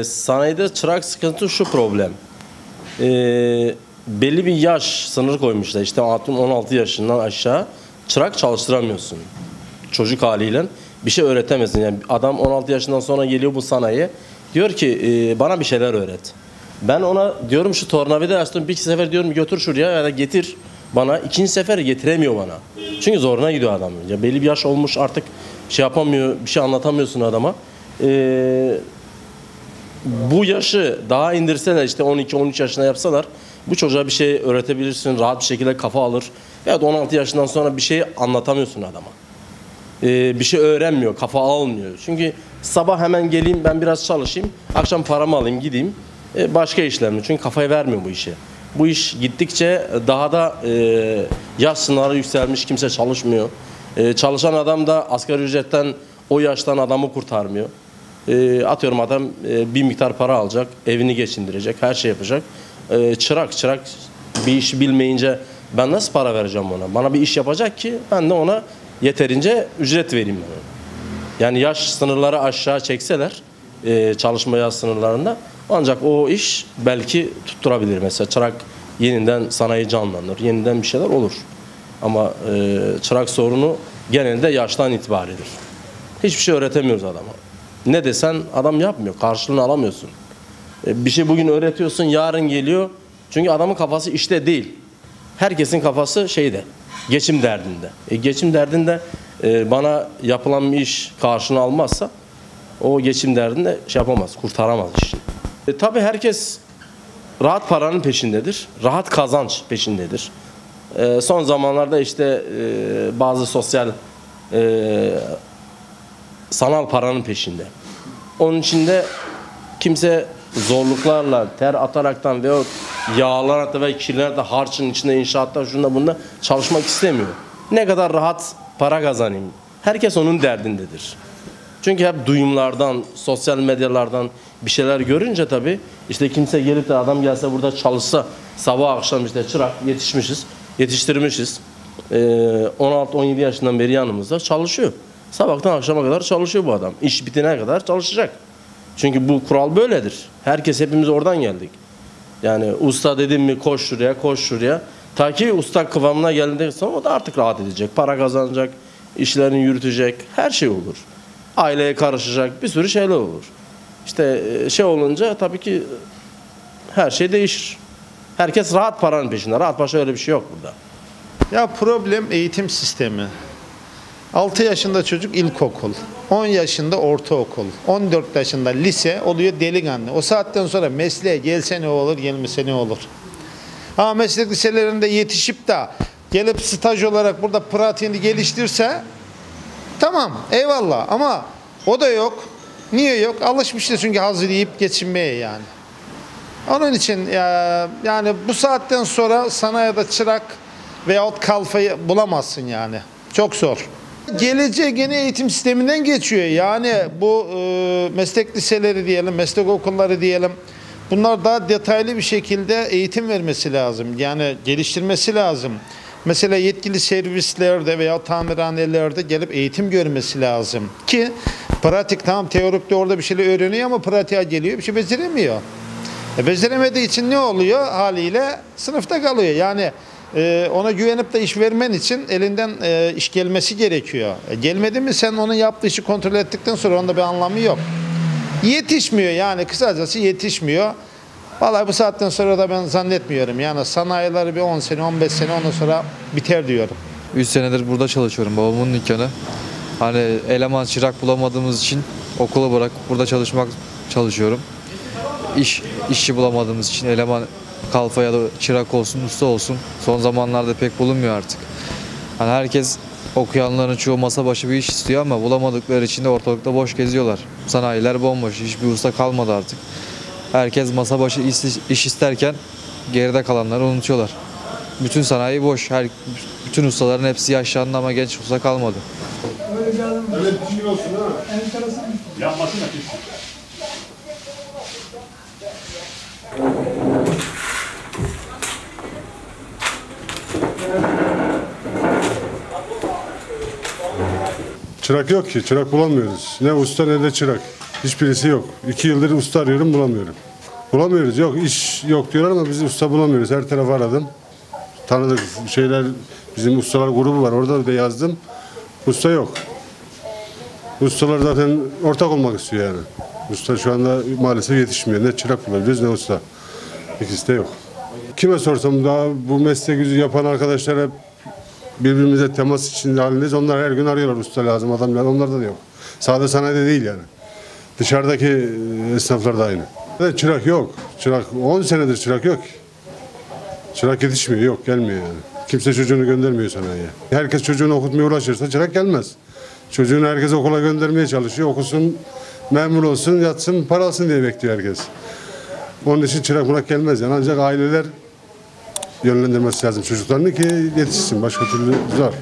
Sanayide çırak sıkıntı şu problem. Belli bir yaş sınırı koymuşlar. İşte 16 yaşından aşağı çırak çalıştıramıyorsun. Çocuk haliyle bir şey öğretemezsin. Yani adam 16 yaşından sonra geliyor bu sanayiye. Diyor ki bana bir şeyler öğret. Ben ona diyorum şu tornavida açtım. Bir sefer diyorum götür şuraya ya da getir bana. İkinci sefer getiremiyor bana. Çünkü zoruna gidiyor adam. Ya belli bir yaş olmuş artık şey yapamıyor, bir şey anlatamıyorsun adama. Bu yaşı daha indirseler işte 12-13 yaşına yapsalar bu çocuğa bir şey öğretebilirsin, rahat bir şekilde kafa alır. Ya da 16 yaşından sonra bir şey anlatamıyorsun adama. Bir şey öğrenmiyor, kafa almıyor. Çünkü sabah hemen geleyim ben biraz çalışayım, akşam paramı alayım gideyim başka işlerimi. Çünkü kafayı vermiyor bu işe. Bu iş gittikçe daha da yaş sınırları yükselmiş, kimse çalışmıyor. Çalışan adam da asgari ücretten o yaştan adamı kurtarmıyor. Atıyorum adam bir miktar para alacak, evini geçindirecek, her şey yapacak. Çırak bir işi bilmeyince ben nasıl para vereceğim ona? Bana bir iş yapacak ki ben de ona yeterince ücret vereyim ben ona. Yani yaş sınırları aşağı çekseler çalışma yaş sınırlarında ancak o iş belki tutturabilir. Mesela çırak yeniden sanayi canlanır, yeniden bir şeyler olur. Ama çırak sorunu genelde yaştan itibaridir. Hiçbir şey öğretemiyoruz adama. Ne desen adam yapmıyor, karşılığını alamıyorsun. Bir şey bugün öğretiyorsun, yarın geliyor. Çünkü adamın kafası işte değil. Herkesin kafası şeyde, geçim derdinde. Geçim derdinde bana yapılan bir iş karşılığını almazsa o geçim derdinde şey yapamaz, kurtaramaz işini. Tabii herkes rahat paranın peşindedir, rahat kazanç peşindedir. Son zamanlarda işte bazı sosyal sanal paranın peşinde. Onun için de kimse zorluklarla, ter ataraktan veya yağlanarak ve kirlenerek de harçın içinde, inşaatta, şunda bunda çalışmak istemiyor. Ne kadar rahat para kazanayım. Herkes onun derdindedir. Çünkü hep duyumlardan, sosyal medyalardan bir şeyler görünce tabii işte kimse gelip de adam gelse burada çalışsa sabah akşam işte çırak yetiştirmişiz. 16-17 yaşından beri yanımızda çalışıyor. Sabahtan akşama kadar çalışıyor bu adam. İş bitene kadar çalışacak. Çünkü bu kural böyledir. Herkes hepimiz oradan geldik. Yani usta dedim mi koş şuraya, koş şuraya. Ta ki usta kıvamına geldiğinde sonra o da artık rahat edecek. Para kazanacak, işlerini yürütecek, her şey olur. Aileye karışacak, bir sürü şeyler olur. İşte şey olunca tabii ki her şey değişir. Herkes rahat paranın peşinde. Rahat başka öyle bir şey yok burada. Ya problem eğitim sistemi. 6 yaşında çocuk ilkokul, 10 yaşında ortaokul, 14 yaşında lise oluyor delikanlı. O saatten sonra mesleğe gelse ne olur, gelmese ne olur? Ama meslek liselerinde yetişip de gelip staj olarak burada pratiğini geliştirse tamam eyvallah ama o da yok. Niye yok? Alışmıştır çünkü hazır yiyip geçinmeye yani. Onun için yani bu saatten sonra sanayide çırak veyahut kalfayı bulamazsın yani. Çok zor. Geleceği gene eğitim sisteminden geçiyor. Yani bu meslek liseleri diyelim, meslek okulları diyelim. Bunlar daha detaylı bir şekilde eğitim vermesi lazım. Yani geliştirmesi lazım. Mesela yetkili servislerde veya tamirhanelerde gelip eğitim görmesi lazım. Ki pratik tamam teorikte orada bir şeyler öğreniyor ama pratiğe geliyor bir şey beceremiyor. Beceremediği için ne oluyor? Haliyle sınıfta kalıyor. Yani ona güvenip de iş vermen için elinden iş gelmesi gerekiyor. Gelmedi mi sen onun yaptığı işi kontrol ettikten sonra onda bir anlamı yok. Yetişmiyor yani kısacası yetişmiyor. Vallahi bu saatten sonra da ben zannetmiyorum. Yani sanayileri bir 10 sene 15 sene ondan sonra biter diyorum. 3 senedir burada çalışıyorum babamın dükkanı. Hani eleman çırak bulamadığımız için okulu bırakıp burada çalışıyorum. İşçi bulamadığımız için eleman kalfa ya da çırak olsun, usta olsun son zamanlarda pek bulunmuyor artık. Hani herkes okuyanların çoğu masa başı bir iş istiyor ama bulamadıkları için de ortalıkta boş geziyorlar. Sanayiler bomboş, hiçbir usta kalmadı artık. Herkes masa başı iş isterken geride kalanları unutuyorlar. Bütün sanayi boş, bütün ustaların hepsi yaşlandı ama genç usta kalmadı. Öyle pişkin olsun ha. Yapmasın da pişsin. Çırak yok ki, çırak bulamıyoruz. Ne usta ne de çırak. Hiçbirisi yok. 2 yıldır usta arıyorum, bulamıyorum. Bulamıyoruz, yok iş yok diyorlar ama biz usta bulamıyoruz. Her tarafa aradım. Tanıdık şeyler, bizim ustalar grubu var, orada da yazdım. Usta yok. Ustalar zaten ortak olmak istiyor yani. Usta şu anda maalesef yetişmiyor. Ne çırak bulabiliyoruz ne usta. İkisi de yok. Kime sorsam daha bu meslek yapan arkadaşlar hep birbirimize temas içinde halindeyiz. Onlar her gün arıyorlar usta lazım adamlar. Onlarda da yok. Sade sanayide değil yani. Dışarıdaki esnaflar da aynı. Evet, çırak yok. Çırak 10 senedir çırak yok. Çırak yetişmiyor. Yok, gelmiyor yani. Kimse çocuğunu göndermiyor sanayiye. Herkes çocuğunu okutmaya uğraşırsa çırak gelmez. Çocuğunu herkes okula göndermeye çalışıyor. Okusun, memur olsun, yatsın, para alsın diye bekliyor herkes. Onun için çırak bırak gelmez yani. Ancak aileler yönlendirmesi lazım çocuklarını ki yetişsin. Başka türlü zor.